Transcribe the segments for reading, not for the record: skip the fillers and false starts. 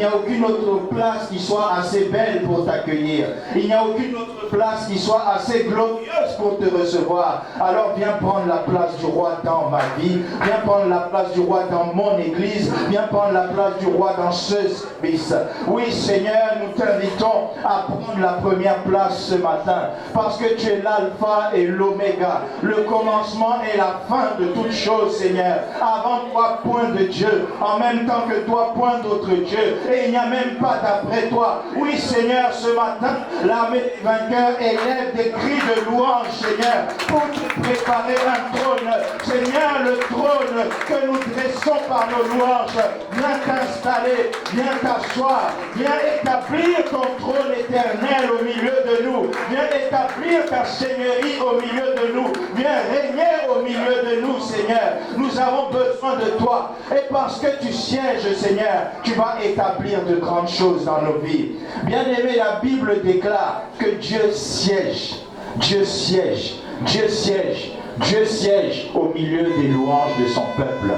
n'y a aucune autre place qui soit assez belle pour t'accueillir. Il n'y a aucune autre place qui soit assez glorieuse pour te recevoir. Alors viens prendre la place du roi dans ma vie. Viens prendre la place du roi dans mon église. Viens prendre la place du roi dans ce service. Oui Seigneur, nous t'invitons à prendre la première place ce matin. Parce que tu es l'alpha et l'oméga. Le commencement et la fin de toutes choses Seigneur. Avant toi, point de Dieu. En même temps que toi, point d'autre Dieu. Et il n'y a même pas d'après toi. Oui Seigneur, ce matin, l'armée des vainqueurs élève des cris de louange Seigneur. Pour te préparer un trône. Seigneur, le trône que nous dressons par nos louanges. Viens t'installer, viens t'asseoir, viens établir ton trône éternel au milieu de nous. Viens établir ta seigneurie au milieu de nous. Viens régner au milieu de nous, Seigneur. Nous avons besoin de toi. Et parce que tu sièges, Seigneur, tu vas établir de grandes choses dans nos vies. Bien-aimé, la Bible déclare que Dieu siège. Dieu siège. Dieu siège. Dieu siège au milieu des louanges de son peuple.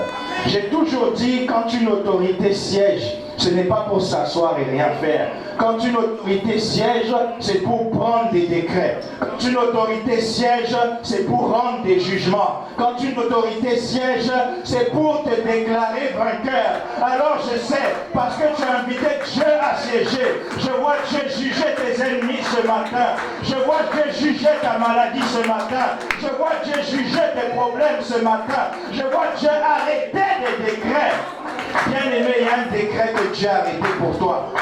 J'ai toujours dit, quand une autorité siège, ce n'est pas pour s'asseoir et rien faire. Quand une autorité siège, c'est pour prendre des décrets. Quand une autorité siège, c'est pour rendre des jugements. Quand une autorité siège, c'est pour te déclarer vainqueur. Alors je sais, parce que tu as invité Dieu à siéger. Je vois Dieu juger tes ennemis ce matin. Je vois Dieu juger ta maladie ce matin. Je vois Dieu juger tes problèmes ce matin. Je vois Dieu arrêter des décrets. Bien-aimé, il y a un décret que Dieu a arrêté pour toi.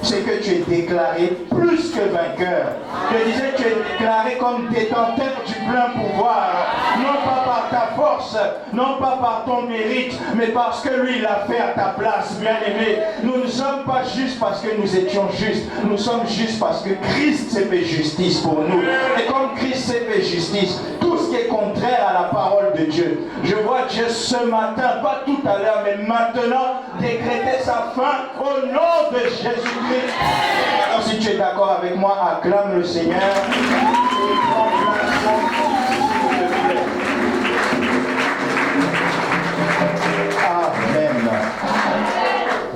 C'est que tu es déclaré plus que vainqueur. Je disais, tu es déclaré comme détenteur du plein pouvoir. Non pas par ta force, non pas par ton mérite, mais parce que lui, il l'a fait à ta place, bien-aimé. Nous ne sommes pas justes parce que nous étions justes. Nous sommes justes parce que Christ s'est fait justice pour nous. Et comme Christ s'est fait justice, tout ce qui est contraire à la parole de Dieu, je vois Dieu ce matin, pas tout à l'heure, mais maintenant, décréter sa fin au nom de Jésus-Christ. Alors si tu es d'accord avec moi, acclame le Seigneur. Amen.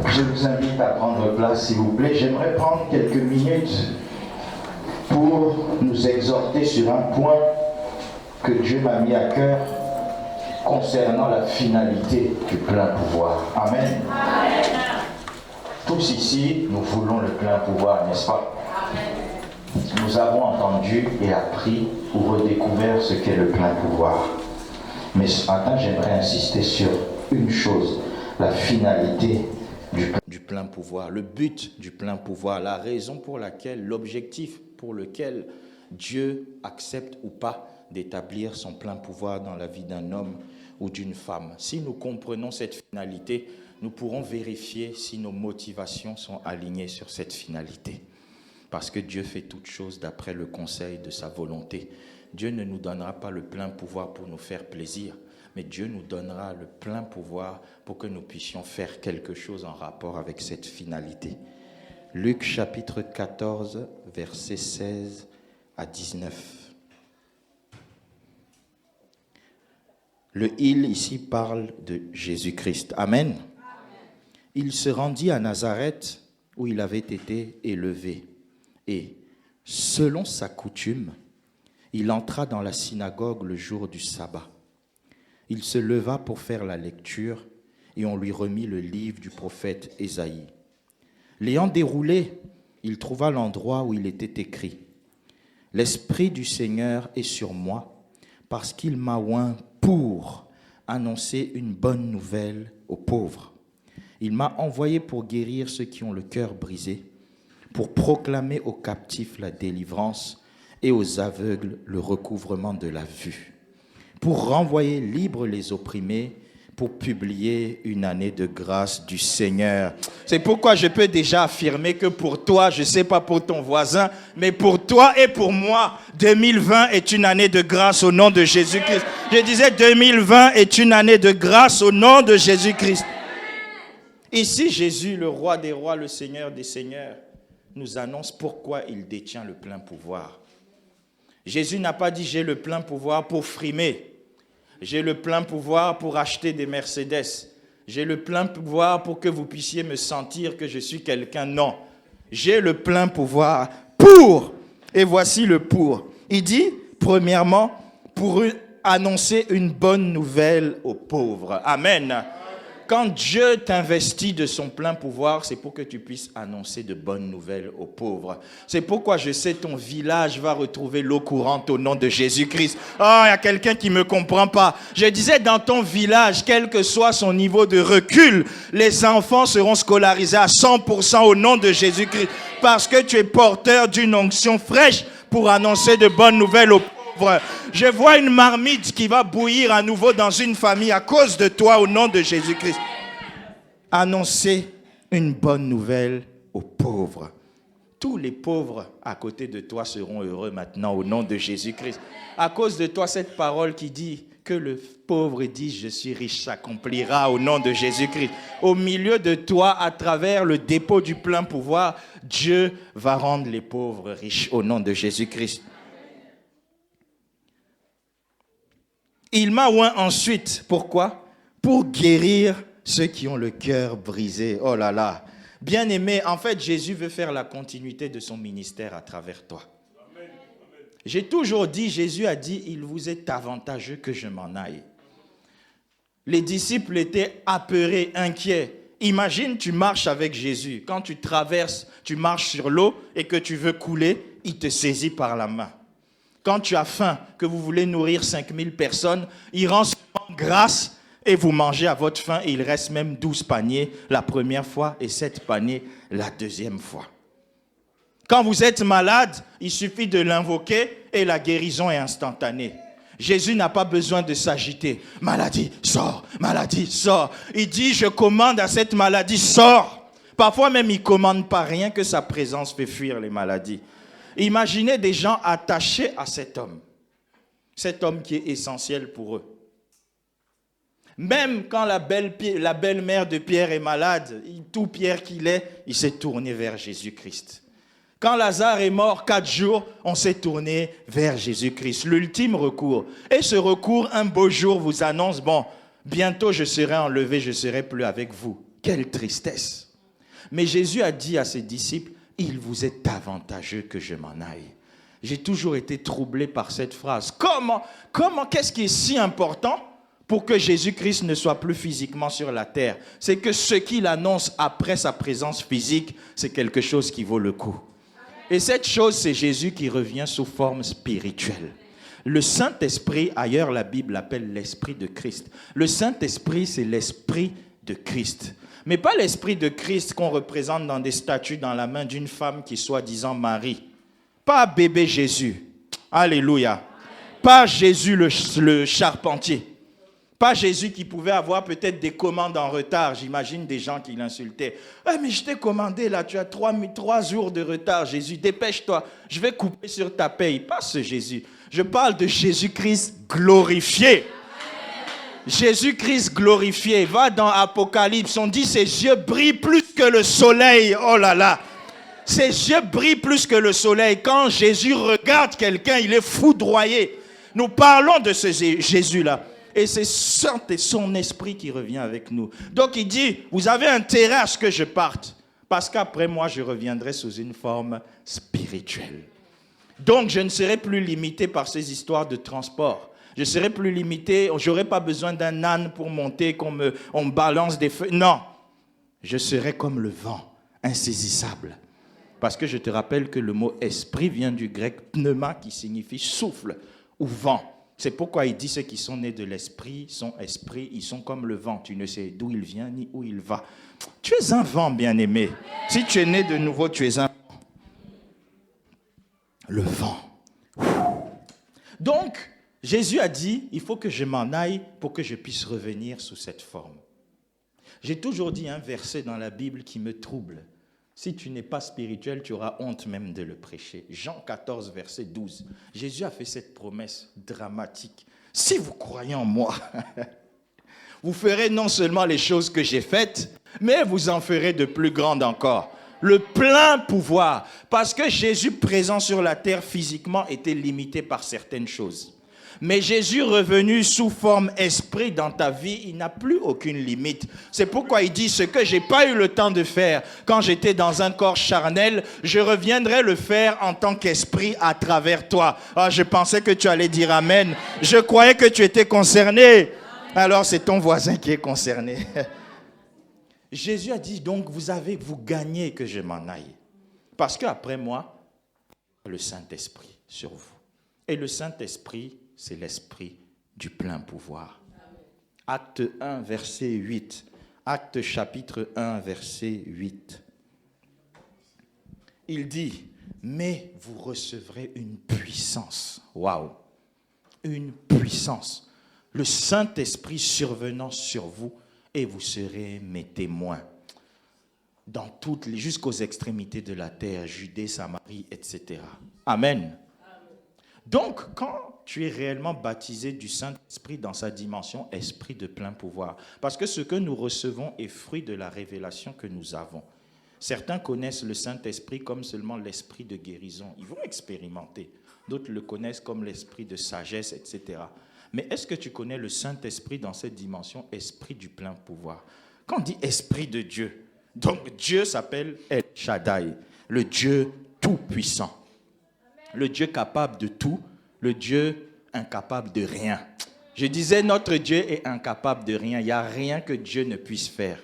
Je vous invite à prendre place, s'il vous plaît. J'aimerais prendre quelques minutes pour nous exhorter sur un point que Dieu m'a mis à cœur concernant la finalité du plein pouvoir. Amen. Amen. Tous ici, nous voulons le plein pouvoir, n'est-ce pas? Nous avons entendu et appris ou redécouvert ce qu'est le plein pouvoir. Mais ce matin, j'aimerais insister sur une chose, la finalité du plein pouvoir, le but du plein pouvoir, la raison pour laquelle, l'objectif pour lequel Dieu accepte ou pas d'établir son plein pouvoir dans la vie d'un homme ou d'une femme. Si nous comprenons cette finalité, nous pourrons vérifier si nos motivations sont alignées sur cette finalité. Parce que Dieu fait toutes choses d'après le conseil de sa volonté. Dieu ne nous donnera pas le plein pouvoir pour nous faire plaisir, mais Dieu nous donnera le plein pouvoir pour que nous puissions faire quelque chose en rapport avec cette finalité. Luc chapitre 14, versets 16 à 19. Le « il » ici parle de Jésus-Christ. Amen. Il se rendit à Nazareth où il avait été élevé. Et, selon sa coutume, il entra dans la synagogue le jour du sabbat. Il se leva pour faire la lecture et on lui remit le livre du prophète Ésaïe. L'ayant déroulé, il trouva l'endroit où il était écrit « L'Esprit du Seigneur est sur moi parce qu'il m'a oint pour annoncer une bonne nouvelle aux pauvres. Il m'a envoyé pour guérir ceux qui ont le cœur brisé, pour proclamer aux captifs la délivrance et aux aveugles le recouvrement de la vue, pour renvoyer libres les opprimés, pour publier une année de grâce du Seigneur. » C'est pourquoi je peux déjà affirmer que pour toi, je ne sais pas pour ton voisin, mais pour toi et pour moi, 2020 est une année de grâce au nom de Jésus-Christ. Je disais 2020 est une année de grâce au nom de Jésus-Christ. Ici, Jésus, le roi des rois, le Seigneur des seigneurs, nous annonce pourquoi il détient le plein pouvoir. Jésus n'a pas dit « j'ai le plein pouvoir pour frimer ». J'ai le plein pouvoir pour acheter des Mercedes. j'ai le plein pouvoir pour que vous puissiez me sentir que je suis quelqu'un. Non, j'ai le plein pouvoir pour. Et voici le pour. Il dit, premièrement, pour annoncer une bonne nouvelle aux pauvres. Amen. Quand Dieu t'investit de son plein pouvoir, c'est pour que tu puisses annoncer de bonnes nouvelles aux pauvres. C'est pourquoi je sais ton village va retrouver l'eau courante au nom de Jésus-Christ. Oh, il y a quelqu'un qui ne me comprend pas. Je disais dans ton village, quel que soit son niveau de recul, les enfants seront scolarisés à 100% au nom de Jésus-Christ. Parce que tu es porteur d'une onction fraîche pour annoncer de bonnes nouvelles aux pauvres. Je vois une marmite qui va bouillir à nouveau dans une famille à cause de toi au nom de Jésus-Christ. Annoncer une bonne nouvelle aux pauvres. Tous les pauvres à côté de toi seront heureux maintenant au nom de Jésus-Christ. À cause de toi, cette parole qui dit que le pauvre dit je suis riche s'accomplira au nom de Jésus-Christ. Au milieu de toi, à travers le dépôt du plein pouvoir, Dieu va rendre les pauvres riches au nom de Jésus-Christ. Il m'a oint ensuite. Pourquoi? Pour guérir ceux qui ont le cœur brisé. Oh là là. Bien-aimé, en fait, Jésus veut faire la continuité de son ministère à travers toi. Amen. J'ai toujours dit, Jésus a dit, il vous est avantageux que je m'en aille. Les disciples étaient apeurés, inquiets. Imagine, tu marches avec Jésus. Quand tu traverses, tu marches sur l'eau et que tu veux couler, il te saisit par la main. Quand tu as faim, que vous voulez nourrir 5000 personnes, il rend seulement grâce et vous mangez à votre faim. Et il reste même 12 paniers la première fois et 7 paniers la deuxième fois. Quand vous êtes malade, il suffit de l'invoquer et la guérison est instantanée. Jésus n'a pas besoin de s'agiter. Maladie, sors, maladie, sors. Il dit, je commande à cette maladie, sors. Parfois même, il ne commande pas rien que sa présence fait fuir les maladies. Imaginez des gens attachés à cet homme qui est essentiel pour eux. Même quand la belle-mère de Pierre est malade, tout Pierre qu'il est, il s'est tourné vers Jésus-Christ. Quand Lazare est mort 4 jours, on s'est tourné vers Jésus-Christ, l'ultime recours. Et ce recours, un beau jour, vous annonce, bon, bientôt je serai enlevé, je ne serai plus avec vous. Quelle tristesse! Mais Jésus a dit à ses disciples, il vous est avantageux que je m'en aille. J'ai toujours été troublé par cette phrase. Comment, qu'est-ce qui est si important pour que Jésus-Christ ne soit plus physiquement sur la terre? C'est que ce qu'il annonce après sa présence physique, c'est quelque chose qui vaut le coup. Et cette chose, c'est Jésus qui revient sous forme spirituelle. Le Saint-Esprit, ailleurs la Bible l'appelle l'Esprit de Christ. Le Saint-Esprit, c'est l'Esprit de Christ. Mais pas l'Esprit de Christ qu'on représente dans des statues dans la main d'une femme qui est soi-disant Marie. Pas bébé Jésus. Alléluia. Pas Jésus le charpentier. Pas Jésus qui pouvait avoir peut-être des commandes en retard. J'imagine des gens qui l'insultaient. Ah, mais je t'ai commandé là, tu as 3 jours de retard, Jésus. Dépêche-toi, je vais couper sur ta paye. Pas ce Jésus. Je parle de Jésus-Christ glorifié. Jésus-Christ glorifié. Va dans Apocalypse, on dit ses yeux brillent plus que le soleil. Oh là là. Ses yeux brillent plus que le soleil. Quand Jésus regarde quelqu'un, il est foudroyé. Nous parlons de ce Jésus-là. Et c'est son esprit qui revient avec nous. Donc il dit, vous avez intérêt à ce que je parte. Parce qu'après moi, je reviendrai sous une forme spirituelle. Donc je ne serai plus limité par ces histoires de transport. Je serai plus limité, je n'aurai pas besoin d'un âne pour monter, on me balance des feux. Non, je serai comme le vent, insaisissable. Parce que je te rappelle que le mot esprit vient du grec pneuma qui signifie souffle ou vent. C'est pourquoi il dit ceux qui sont nés de l'esprit sont esprits, ils sont comme le vent. Tu ne sais d'où il vient ni où il va. Tu es un vent, bien-aimé. Si tu es né de nouveau, tu es un vent. Le vent. Donc, Jésus a dit, il faut que je m'en aille pour que je puisse revenir sous cette forme. J'ai toujours dit un verset dans la Bible qui me trouble. Si tu n'es pas spirituel, tu auras honte même de le prêcher. Jean 14, verset 12. Jésus a fait cette promesse dramatique. Si vous croyez en moi, vous ferez non seulement les choses que j'ai faites, mais vous en ferez de plus grandes encore. Le plein pouvoir. Parce que Jésus présent sur la terre physiquement était limité par certaines choses. Mais Jésus revenu sous forme esprit dans ta vie, il n'a plus aucune limite. C'est pourquoi il dit, ce que je n'ai pas eu le temps de faire quand j'étais dans un corps charnel, je reviendrai le faire en tant qu'esprit à travers toi. Ah, je pensais que tu allais dire amen. Je croyais que tu étais concerné. Alors c'est ton voisin qui est concerné. Jésus a dit donc, vous gagnez que je m'en aille. Parce qu'après moi, le Saint-Esprit sur vous. Et le Saint-Esprit, c'est l'esprit du plein pouvoir. Acte 1, verset 8. Acte chapitre 1, verset 8. Il dit, mais vous recevrez une puissance. Waouh! Une puissance. Le Saint-Esprit survenant sur vous et vous serez mes témoins. Jusqu'aux extrémités de la terre, Judée, Samarie, etc. Amen. Donc, quand tu es réellement baptisé du Saint-Esprit dans sa dimension esprit de plein pouvoir, parce que ce que nous recevons est fruit de la révélation que nous avons. Certains connaissent le Saint-Esprit comme seulement l'esprit de guérison. Ils vont expérimenter. D'autres le connaissent comme l'esprit de sagesse, etc. Mais est-ce que tu connais le Saint-Esprit dans cette dimension esprit du plein pouvoir? Quand on dit esprit de Dieu, donc Dieu s'appelle El Shaddai, le Dieu tout-puissant. Le Dieu capable de tout, le Dieu incapable de rien. Je disais, notre Dieu est incapable de rien. Il n'y a rien que Dieu ne puisse faire.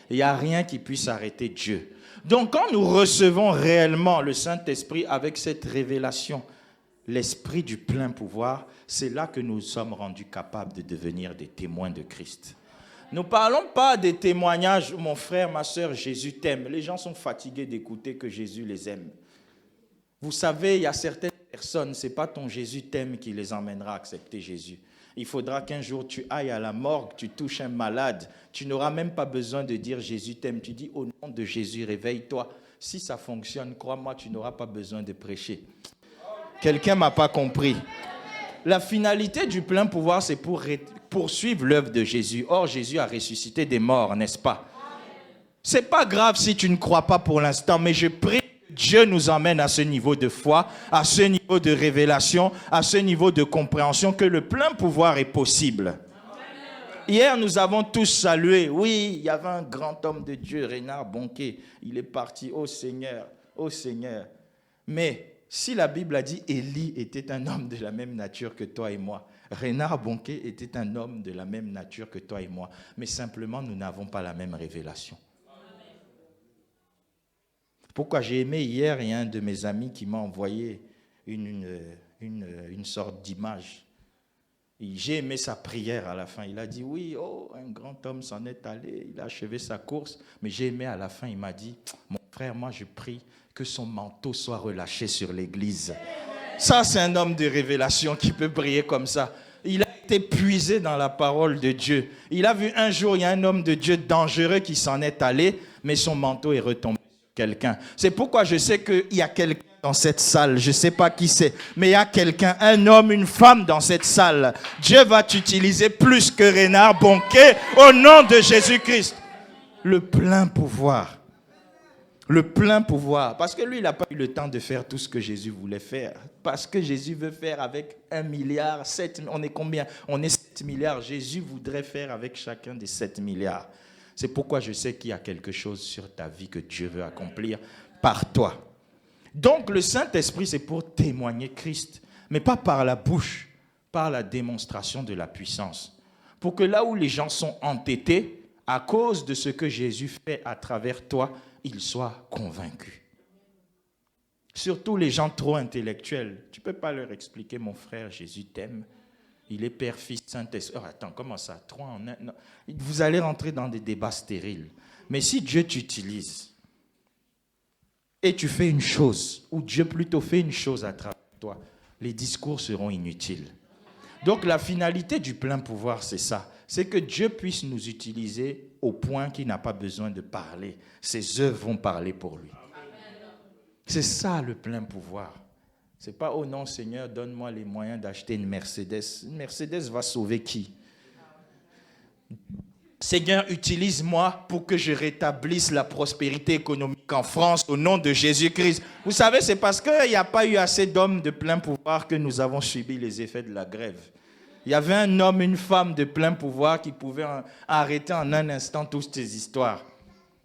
Il n'y a rien qui puisse arrêter Dieu. Donc, quand nous recevons réellement le Saint-Esprit avec cette révélation, l'esprit du plein pouvoir, c'est là que nous sommes rendus capables de devenir des témoins de Christ. Nous ne parlons pas des témoignages, mon frère, ma soeur, Jésus t'aime. Les gens sont fatigués d'écouter que Jésus les aime. Vous savez, il y a certaines personnes, ce n'est pas ton Jésus t'aime qui les emmènera à accepter Jésus. Il faudra qu'un jour tu ailles à la morgue, tu touches un malade. Tu n'auras même pas besoin de dire Jésus t'aime. Tu dis au nom de Jésus, réveille-toi. Si ça fonctionne, crois-moi, tu n'auras pas besoin de prêcher. Quelqu'un ne m'a pas compris. La finalité du plein pouvoir, c'est pour poursuivre l'œuvre de Jésus. Or, Jésus a ressuscité des morts, n'est-ce pas? Ce n'est pas grave si tu ne crois pas pour l'instant, mais je prie. Dieu nous emmène à ce niveau de foi, à ce niveau de révélation, à ce niveau de compréhension que le plein pouvoir est possible. Hier, nous avons tous salué. Oui, il y avait un grand homme de Dieu, Renard Bonquet. Il est parti, ô Seigneur, ô Seigneur. Mais si la Bible a dit Élie était un homme de la même nature que toi et moi, Renard Bonquet était un homme de la même nature que toi et moi. Mais simplement, nous n'avons pas la même révélation. Pourquoi j'ai aimé hier, il y a un de mes amis qui m'a envoyé une sorte d'image. J'ai aimé sa prière à la fin. Il a dit, oui, oh, un grand homme s'en est allé, il a achevé sa course. Mais j'ai aimé à la fin, il m'a dit, mon frère, moi je prie que son manteau soit relâché sur l'église. Ça, c'est un homme de révélation qui peut prier comme ça. Il a été puisé dans la parole de Dieu. Il a vu un jour, il y a un homme de Dieu dangereux qui s'en est allé, mais son manteau est retombé. Quelqu'un. C'est pourquoi je sais qu'il y a quelqu'un dans cette salle. Je ne sais pas qui c'est, mais il y a quelqu'un, un homme, une femme dans cette salle. Dieu va t'utiliser plus que Renard Bonquet au nom de Jésus-Christ. Le plein pouvoir. Le plein pouvoir. Parce que lui, il n'a pas eu le temps de faire tout ce que Jésus voulait faire. Parce que Jésus veut faire avec 1 milliard, 7, on est combien? On est 7 milliards. Jésus voudrait faire avec chacun des 7 milliards. C'est pourquoi je sais qu'il y a quelque chose sur ta vie que Dieu veut accomplir par toi. Donc le Saint-Esprit, c'est pour témoigner Christ, mais pas par la bouche, par la démonstration de la puissance. Pour que là où les gens sont entêtés, à cause de ce que Jésus fait à travers toi, ils soient convaincus. Surtout les gens trop intellectuels. Tu ne peux pas leur expliquer, mon frère, Jésus t'aime. Il est Père, Fils, Saint-Esprit. Oh, attends, comment ça? 3 en 1? Non. Vous allez rentrer dans des débats stériles. Mais si Dieu t'utilise et tu fais une chose, ou Dieu plutôt fait une chose à travers toi, les discours seront inutiles. Donc la finalité du plein pouvoir, c'est ça. C'est que Dieu puisse nous utiliser au point qu'il n'a pas besoin de parler. Ses œuvres vont parler pour lui. C'est ça le plein pouvoir. Ce n'est pas, oh non Seigneur, donne-moi les moyens d'acheter une Mercedes. Une Mercedes va sauver qui? Seigneur, utilise-moi pour que je rétablisse la prospérité économique en France au nom de Jésus-Christ. Vous savez, c'est parce qu'il n'y a pas eu assez d'hommes de plein pouvoir que nous avons subi les effets de la grève. Il y avait un homme, une femme de plein pouvoir qui pouvaient arrêter en un instant toutes ces histoires.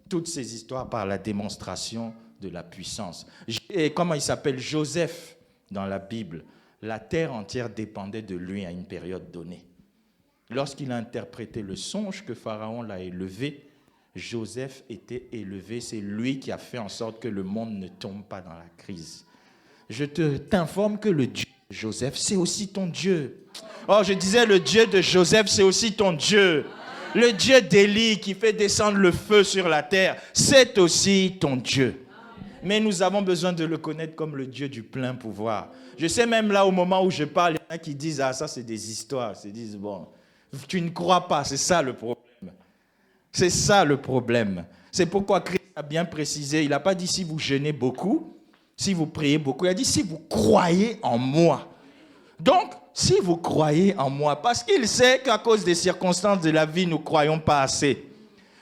Toutes ces histoires par la démonstration de la puissance. Et comment il s'appelle? Joseph dans la Bible. La terre entière dépendait de lui à une période donnée. Lorsqu'il a interprété le songe que Pharaon l'a élevé, Joseph était élevé. C'est lui qui a fait en sorte que le monde ne tombe pas dans la crise. Je t'informe que le Dieu de Joseph, c'est aussi ton Dieu. Oh, je disais, le Dieu de Joseph, c'est aussi ton Dieu. Le Dieu d'Élie qui fait descendre le feu sur la terre, c'est aussi ton Dieu. Mais nous avons besoin de le connaître comme le Dieu du plein pouvoir. Je sais même là, au moment où je parle, il y en a qui disent, ah, ça c'est des histoires. Ils se disent, bon, tu ne crois pas, c'est ça le problème. C'est ça le problème. C'est pourquoi Christ a bien précisé, il n'a pas dit si vous jeûnez beaucoup, si vous priez beaucoup, il a dit si vous croyez en moi. Donc, si vous croyez en moi, parce qu'il sait qu'à cause des circonstances de la vie, nous ne croyons pas assez.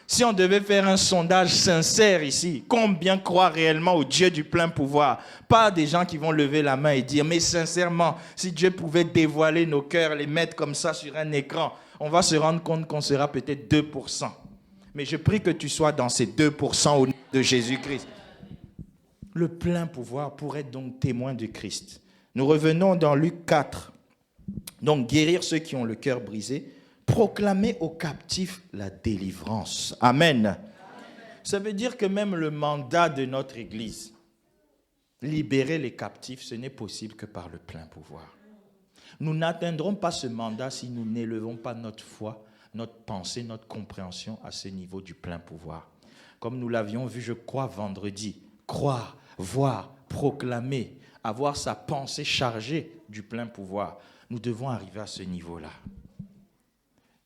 Si on devait faire un sondage sincère ici, combien croient réellement au Dieu du plein pouvoir? Pas des gens qui vont lever la main et dire, mais sincèrement, si Dieu pouvait dévoiler nos cœurs, les mettre comme ça sur un écran, on va se rendre compte qu'on sera peut-être 2%. Mais je prie que tu sois dans ces 2% au nom de Jésus-Christ. Le plein pouvoir pour être donc témoin de Christ. Nous revenons dans Luc 4. Donc, guérir ceux qui ont le cœur brisé, proclamer aux captifs la délivrance. Amen. Ça veut dire que même le mandat de notre Église, libérer les captifs, ce n'est possible que par le plein pouvoir. Nous n'atteindrons pas ce mandat si nous n'élevons pas notre foi, notre pensée, notre compréhension à ce niveau du plein pouvoir. Comme nous l'avions vu, je crois, vendredi, croire, voir, proclamer, avoir sa pensée chargée du plein pouvoir. Nous devons arriver à ce niveau-là.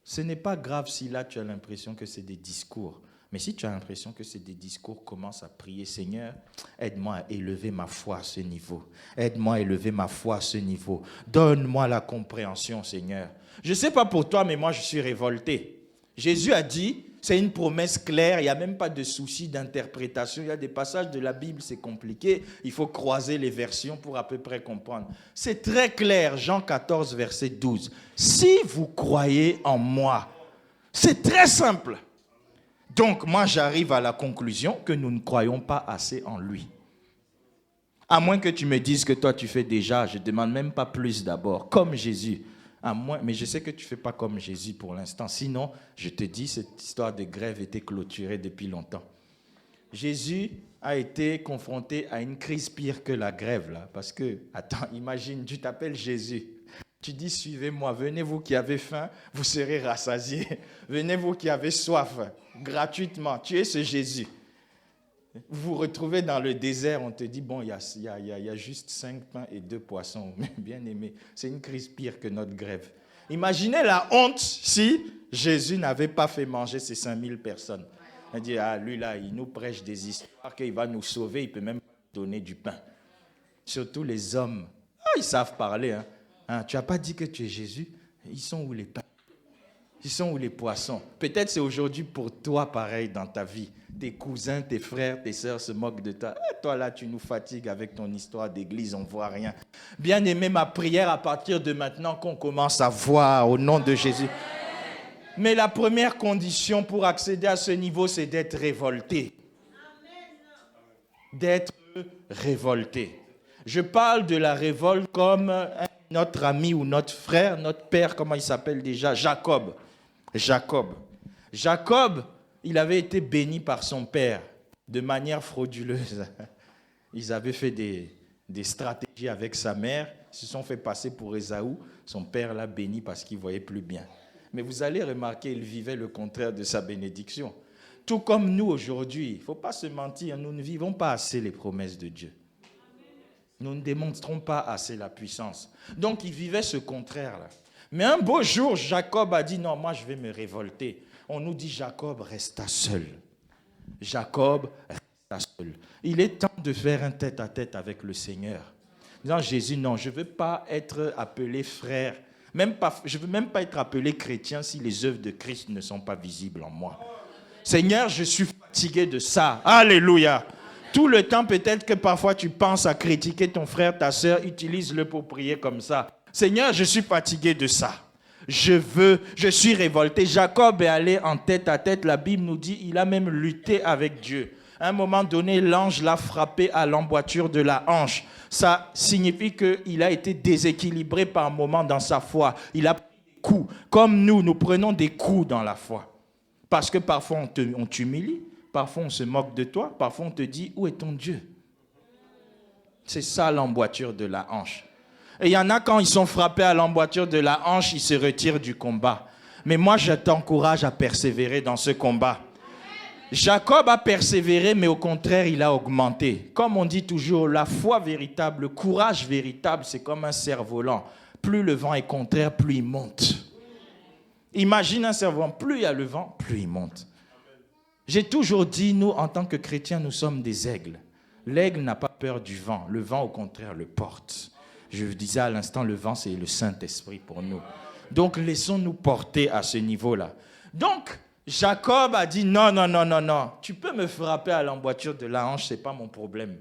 Ce n'est pas grave si là tu as l'impression que c'est des discours. Mais si tu as l'impression que c'est des discours, commence à prier. Seigneur, aide-moi à élever ma foi à ce niveau. Aide-moi à élever ma foi à ce niveau. Donne-moi la compréhension, Seigneur. Je ne sais pas pour toi, mais moi je suis révolté. Jésus a dit, c'est une promesse claire, il n'y a même pas de souci d'interprétation. Il y a des passages de la Bible, c'est compliqué. Il faut croiser les versions pour à peu près comprendre. C'est très clair, Jean 14, verset 12. Si vous croyez en moi, c'est très simple. Donc, moi, j'arrive à la conclusion que nous ne croyons pas assez en lui. À moins que tu me dises que toi, tu fais déjà, je ne demande même pas plus d'abord, comme Jésus. À moins, mais je sais que tu ne fais pas comme Jésus pour l'instant. Sinon, je te dis, cette histoire de grève était clôturée depuis longtemps. Jésus a été confronté à une crise pire que la grève, là. Parce que, attends, imagine, tu t'appelles Jésus. Tu dis, suivez-moi, venez vous qui avez faim, vous serez rassasiés. Venez vous qui avez soif, gratuitement. Tu es ce Jésus. Vous vous retrouvez dans le désert, on te dit, bon, il y a juste 5 pains et 2 poissons. Bien aimé, c'est une crise pire que notre grève. Imaginez la honte si Jésus n'avait pas fait manger ces 5000 personnes. On dit, ah, lui là, il nous prêche des histoires qu'il va nous sauver, il ne peut même pas donner du pain. Surtout les hommes. Ah, ils savent parler, hein. Tu n'as pas dit que tu es Jésus? Ils sont où les pains? Ils sont où les poissons? Peut-être c'est aujourd'hui pour toi pareil dans ta vie. Tes cousins, tes frères, tes sœurs se moquent de toi. Toi là, tu nous fatigues avec ton histoire d'église, on ne voit rien. Bien aimé, ma prière à partir de maintenant qu'on commence à voir au nom de Jésus. Mais la première condition pour accéder à ce niveau, c'est d'être révolté. D'être révolté. Je parle de la révolte comme notre ami ou notre frère, notre père, comment il s'appelle déjà? Jacob. Jacob, il avait été béni par son père de manière frauduleuse. Ils avaient fait des stratégies avec sa mère, ils se sont fait passer pour Ésaü. Son père l'a béni parce qu'il ne voyait plus bien. Mais vous allez remarquer, il vivait le contraire de sa bénédiction. Tout comme nous aujourd'hui, il ne faut pas se mentir, nous ne vivons pas assez les promesses de Dieu. Nous ne démontrons pas assez la puissance. Donc, il vivait ce contraire-là. Mais un beau jour, Jacob a dit, non, moi, je vais me révolter. On nous dit, Jacob resta seul. Jacob resta seul. Il est temps de faire un tête-à-tête avec le Seigneur. Disant, Jésus, non, je ne veux pas être appelé frère Je ne veux même pas être appelé chrétien si les œuvres de Christ ne sont pas visibles en moi. Seigneur, je suis fatigué de ça. Alléluia. Tout le temps, peut-être que parfois tu penses à critiquer ton frère, ta soeur, utilise-le pour prier comme ça. Seigneur, je suis fatigué de ça. Je suis révolté. Jacob est allé en tête à tête. La Bible nous dit, il a même lutté avec Dieu. À un moment donné, l'ange l'a frappé à l'emboîture de la hanche. Ça signifie qu'il a été déséquilibré par moment dans sa foi. Il a pris des coups. Comme nous prenons des coups dans la foi. Parce que parfois on t'humilie, parfois on se moque de toi, parfois on te dit, où est ton Dieu? C'est ça l'emboîture de la hanche. Et il y en a, quand ils sont frappés à l'emboîture de la hanche, ils se retirent du combat. Mais moi, je t'encourage à persévérer dans ce combat. Jacob a persévéré, mais au contraire, il a augmenté. Comme on dit toujours, la foi véritable, le courage véritable, c'est comme un cerf-volant. Plus le vent est contraire, plus il monte. Imagine un cerf-volant, plus il y a le vent, plus il monte. J'ai toujours dit, nous, en tant que chrétiens, nous sommes des aigles. L'aigle n'a pas peur du vent. Le vent, au contraire, le porte. Je vous disais à l'instant, le vent, c'est le Saint-Esprit pour nous. Donc, laissons-nous porter à ce niveau-là. Donc, Jacob a dit, non. Tu peux me frapper à l'emboîture de la hanche, ce n'est pas mon problème.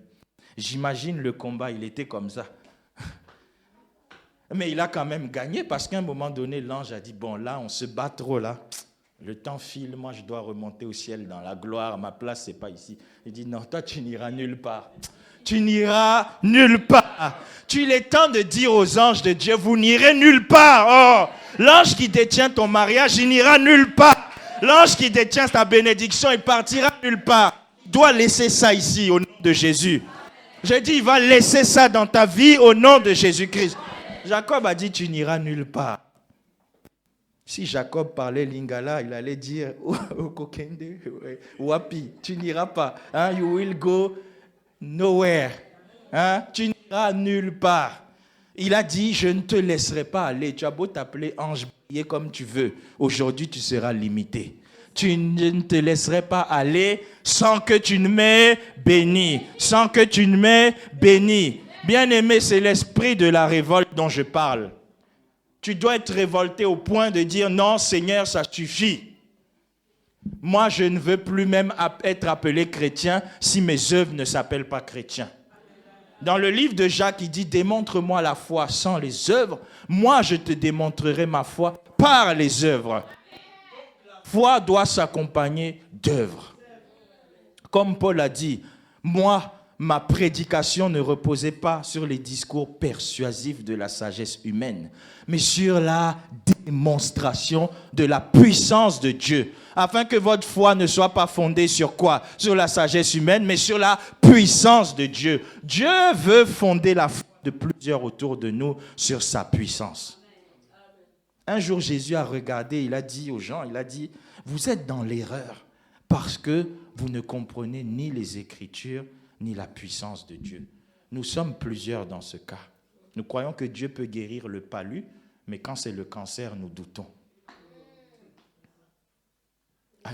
J'imagine le combat, il était comme ça. Mais il a quand même gagné parce qu'à un moment donné, l'ange a dit, bon, là, on se bat trop, là. Le temps file, moi, je dois remonter au ciel dans la gloire. Ma place, ce n'est pas ici. Il dit, non, toi, tu n'iras nulle part. Tu n'iras nulle part. Il est temps de dire aux anges de Dieu, vous n'irez nulle part. Oh, l'ange qui détient ton mariage, il n'ira nulle part. L'ange qui détient ta bénédiction, il partira nulle part. Il doit laisser ça ici au nom de Jésus. J'ai dit, il va laisser ça dans ta vie au nom de Jésus-Christ. Jacob a dit, tu n'iras nulle part. Si Jacob parlait lingala, il allait dire, Kokende, Wapi, tu n'iras pas. You will go nowhere. Tu n'iras nulle part. Il a dit, je ne te laisserai pas aller. Tu as beau t'appeler ange briller comme tu veux. Aujourd'hui, tu seras limité. Tu ne te laisserai pas aller sans que tu ne m'aies béni. Sans que tu ne m'aies béni. Bien-aimé, c'est l'esprit de la révolte dont je parle. Tu dois être révolté au point de dire, non, Seigneur, ça suffit. Moi, je ne veux plus même être appelé chrétien si mes œuvres ne s'appellent pas chrétiens. Dans le livre de Jacques, il dit, démontre-moi la foi sans les œuvres. Moi, je te démontrerai ma foi par les œuvres. La foi doit s'accompagner d'œuvres. Comme Paul a dit, moi, ma prédication ne reposait pas sur les discours persuasifs de la sagesse humaine, mais sur la démonstration de la puissance de Dieu, afin que votre foi ne soit pas fondée sur quoi? Sur la sagesse humaine, mais sur la puissance de Dieu. Dieu veut fonder la foi de plusieurs autour de nous sur sa puissance. Un jour, Jésus a regardé, il a dit aux gens, il a dit, vous êtes dans l'erreur parce que vous ne comprenez ni les Écritures, ni la puissance de Dieu. Nous sommes plusieurs dans ce cas. Nous croyons que Dieu peut guérir le palu, mais quand c'est le cancer, nous doutons.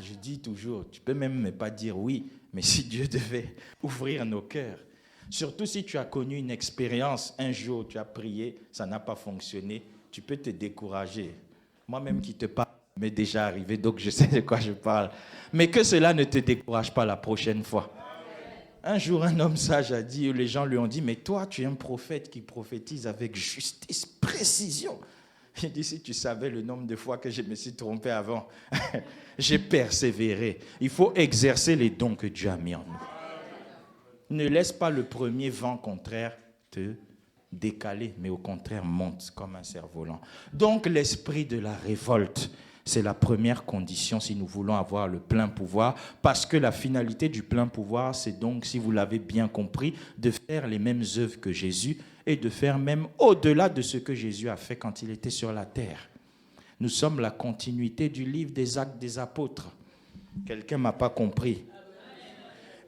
Je dis toujours, tu peux même pas dire oui, mais si Dieu devait ouvrir nos cœurs, surtout si tu as connu une expérience, un jour tu as prié, ça n'a pas fonctionné, tu peux te décourager. Moi-même qui te parle, ça m'est déjà arrivé, donc je sais de quoi je parle. Mais que cela ne te décourage pas la prochaine fois. Un jour, un homme sage a dit, les gens lui ont dit, mais toi, tu es un prophète qui prophétise avec justice, précision. Il dit, si tu savais le nombre de fois que je me suis trompé avant, j'ai persévéré. Il faut exercer les dons que Dieu a mis en nous. Ne laisse pas le premier vent contraire te décaler, mais au contraire, monte comme un cerf-volant. Donc, l'esprit de la révolte, c'est la première condition si nous voulons avoir le plein pouvoir, parce que la finalité du plein pouvoir, c'est donc, si vous l'avez bien compris, de faire les mêmes œuvres que Jésus et de faire même au-delà de ce que Jésus a fait quand il était sur la terre. Nous sommes la continuité du livre des Actes des Apôtres. Quelqu'un ne m'a pas compris.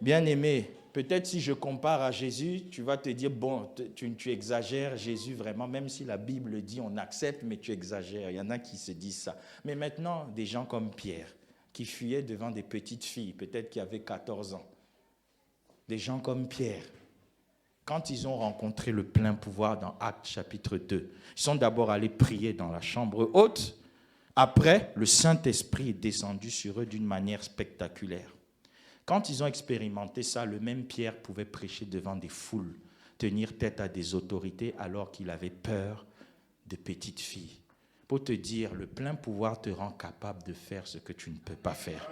Bien-aimé, peut-être si je compare à Jésus, tu vas te dire, bon, tu exagères, Jésus vraiment, même si la Bible dit on accepte, mais tu exagères. Il y en a qui se disent ça. Mais maintenant, des gens comme Pierre, qui fuyaient devant des petites filles, peut-être qui avaient 14 ans. Des gens comme Pierre, quand ils ont rencontré le plein pouvoir dans Actes chapitre 2, ils sont d'abord allés prier dans la chambre haute. Après, le Saint-Esprit est descendu sur eux d'une manière spectaculaire. Quand ils ont expérimenté ça, le même Pierre pouvait prêcher devant des foules, tenir tête à des autorités alors qu'il avait peur de petites filles. Pour te dire, le plein pouvoir te rend capable de faire ce que tu ne peux pas faire.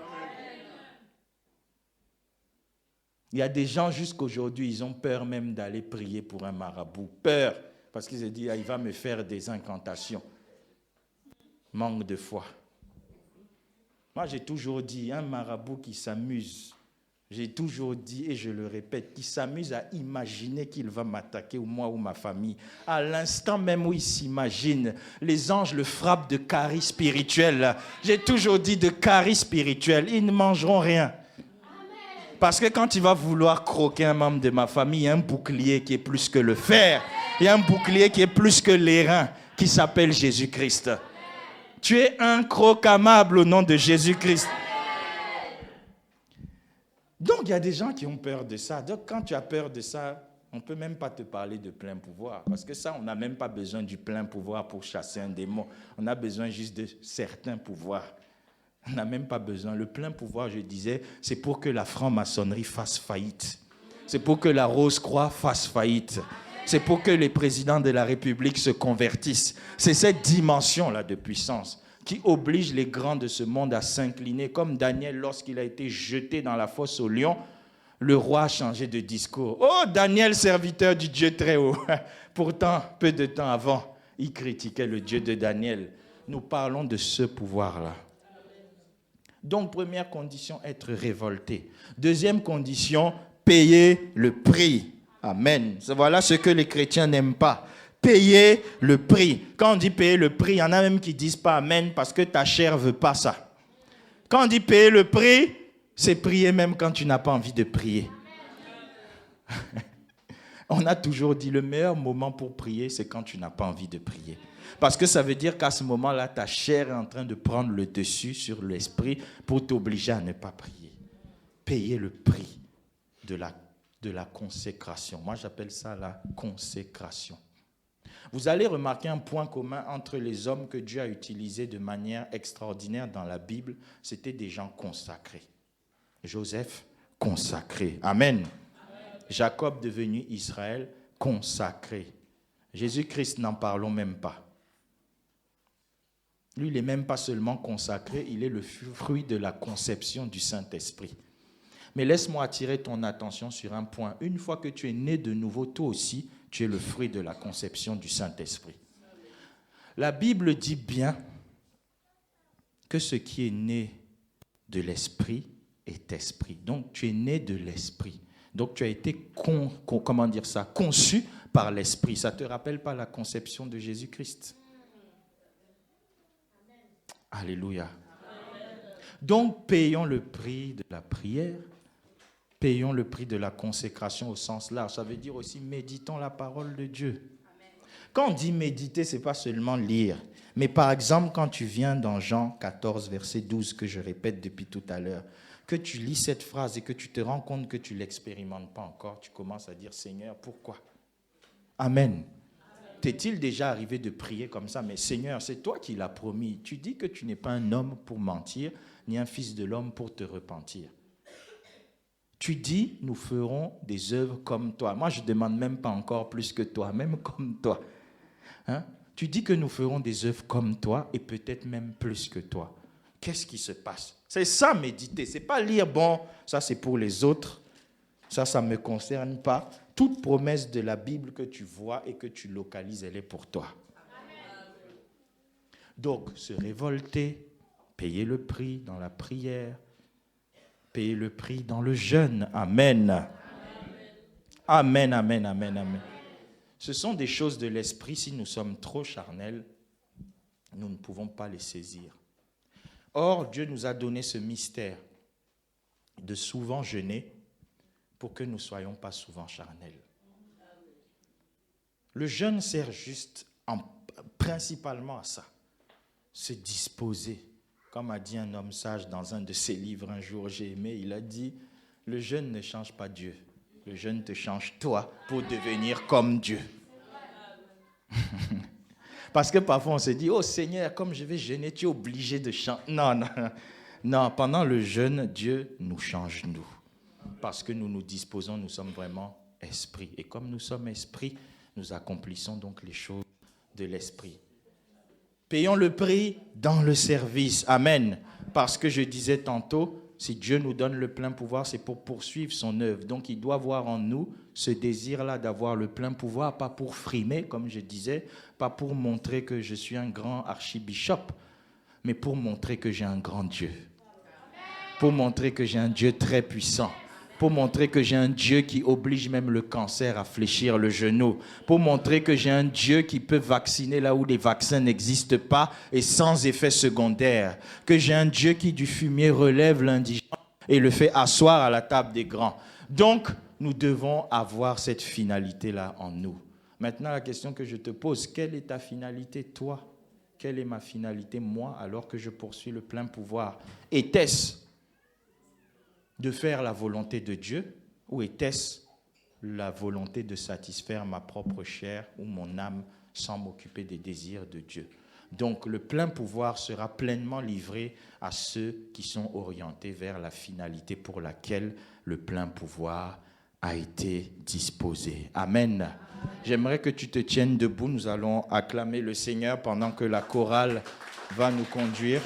Il y a des gens jusqu'aujourd'hui, ils ont peur même d'aller prier pour un marabout. Peur, parce qu'ils se disent, il va me faire des incantations. Manque de foi. Moi, j'ai toujours dit, un marabout qui s'amuse, j'ai toujours dit et je le répète, qui s'amuse à imaginer qu'il va m'attaquer, ou moi ou ma famille. À l'instant même où il s'imagine, les anges le frappent de caries spirituelles. J'ai toujours dit de caries spirituelles. Ils ne mangeront rien. Parce que quand il va vouloir croquer un membre de ma famille, il y a un bouclier qui est plus que le fer. Il y a un bouclier qui est plus que l'airain, qui s'appelle Jésus-Christ. Tu es incroquamable au nom de Jésus-Christ. Donc, il y a des gens qui ont peur de ça. Donc, quand tu as peur de ça, on ne peut même pas te parler de plein pouvoir. Parce que ça, on n'a même pas besoin du plein pouvoir pour chasser un démon. On a besoin juste de certains pouvoirs. On n'a même pas besoin. Le plein pouvoir, je disais, c'est pour que la franc-maçonnerie fasse faillite. C'est pour que la Rose-Croix fasse faillite. C'est pour que les présidents de la République se convertissent. C'est cette dimension-là de puissance qui oblige les grands de ce monde à s'incliner. Comme Daniel, lorsqu'il a été jeté dans la fosse au lion, le roi a changé de discours. « Oh, Daniel, serviteur du Dieu très haut !» Pourtant, peu de temps avant, il critiquait le Dieu de Daniel. Nous parlons de ce pouvoir-là. Donc, première condition, être révolté. Deuxième condition, payer le prix. Amen. Voilà ce que les chrétiens n'aiment pas. Payer le prix. Quand on dit payer le prix, il y en a même qui ne disent pas amen parce que ta chair ne veut pas ça. Quand on dit payer le prix, c'est prier même quand tu n'as pas envie de prier. On a toujours dit le meilleur moment pour prier, c'est quand tu n'as pas envie de prier. Parce que ça veut dire qu'à ce moment-là, ta chair est en train de prendre le dessus sur l'esprit pour t'obliger à ne pas prier. Payer le prix de la consécration. Moi, j'appelle ça la consécration. Vous allez remarquer un point commun entre les hommes que Dieu a utilisés de manière extraordinaire dans la Bible. C'était des gens consacrés. Joseph, consacré. Amen. Amen. Jacob, devenu Israël, consacré. Jésus-Christ, n'en parlons même pas. Lui, il n'est même pas seulement consacré, il est le fruit de la conception du Saint-Esprit. Mais laisse-moi attirer ton attention sur un point. Une fois que tu es né de nouveau, toi aussi, tu es le fruit de la conception du Saint-Esprit. La Bible dit bien que ce qui est né de l'Esprit est esprit. Donc, tu es né de l'Esprit. Donc, tu as été conçu par l'Esprit. Ça ne te rappelle pas la conception de Jésus-Christ? Alléluia. Donc, payons le prix de la prière. Payons le prix de la consécration au sens large. Ça veut dire aussi méditons la parole de Dieu. Quand on dit méditer, ce n'est pas seulement lire. Mais par exemple, quand tu viens dans Jean 14, verset 12, que je répète depuis tout à l'heure, que tu lis cette phrase et que tu te rends compte que tu ne l'expérimentes pas encore, tu commences à dire, Seigneur, pourquoi? Amen. T'est-il déjà arrivé de prier comme ça? Mais Seigneur, c'est toi qui l'as promis. Tu dis que tu n'es pas un homme pour mentir, ni un fils de l'homme pour te repentir. Tu dis, nous ferons des œuvres comme toi. Moi, je ne demande même pas encore plus que toi, même comme toi. Hein? Tu dis que nous ferons des œuvres comme toi et peut-être même plus que toi. Qu'est-ce qui se passe? C'est ça, méditer. Ce n'est pas lire, bon, ça c'est pour les autres. Ça ne me concerne pas. Toute promesse de la Bible que tu vois et que tu localises, elle est pour toi. Donc, se révolter, payer le prix dans la prière, payer le prix dans le jeûne. Amen. Amen, amen, amen, amen. Ce sont des choses de l'esprit. Si nous sommes trop charnels, nous ne pouvons pas les saisir. Or, Dieu nous a donné ce mystère de souvent jeûner pour que nous ne soyons pas souvent charnels. Le jeûne sert juste principalement à ça, se disposer. Comme a dit un homme sage dans un de ses livres un jour, j'ai aimé, il a dit, le jeûne ne change pas Dieu. Le jeûne te change toi pour devenir comme Dieu. Parce que parfois on se dit, oh Seigneur, comme je vais jeûner, tu es obligé de chanter. Non, non, non, pendant le jeûne, Dieu nous change nous. Parce que nous nous disposons, nous sommes vraiment esprit. Et comme nous sommes esprit, nous accomplissons donc les choses de l'esprit. Payons le prix dans le service. Amen. Parce que je disais tantôt, si Dieu nous donne le plein pouvoir, c'est pour poursuivre son œuvre. Donc il doit voir en nous ce désir-là d'avoir le plein pouvoir, pas pour frimer, comme je disais, pas pour montrer que je suis un grand archibishop, mais pour montrer que j'ai un grand Dieu. Pour montrer que j'ai un Dieu très puissant. Pour montrer que j'ai un Dieu qui oblige même le cancer à fléchir le genou. Pour montrer que j'ai un Dieu qui peut vacciner là où les vaccins n'existent pas et sans effet secondaire. Que j'ai un Dieu qui du fumier relève l'indigent et le fait asseoir à la table des grands. Donc, nous devons avoir cette finalité-là en nous. Maintenant, la question que je te pose, quelle est ta finalité, toi? Quelle est ma finalité, moi, alors que je poursuis le plein pouvoir? Était-ce de faire la volonté de Dieu ou était-ce la volonté de satisfaire ma propre chair ou mon âme sans m'occuper des désirs de Dieu? Donc le plein pouvoir sera pleinement livré à ceux qui sont orientés vers la finalité pour laquelle le plein pouvoir a été disposé. Amen. J'aimerais que tu te tiennes debout. Nous allons acclamer le Seigneur pendant que la chorale va nous conduire.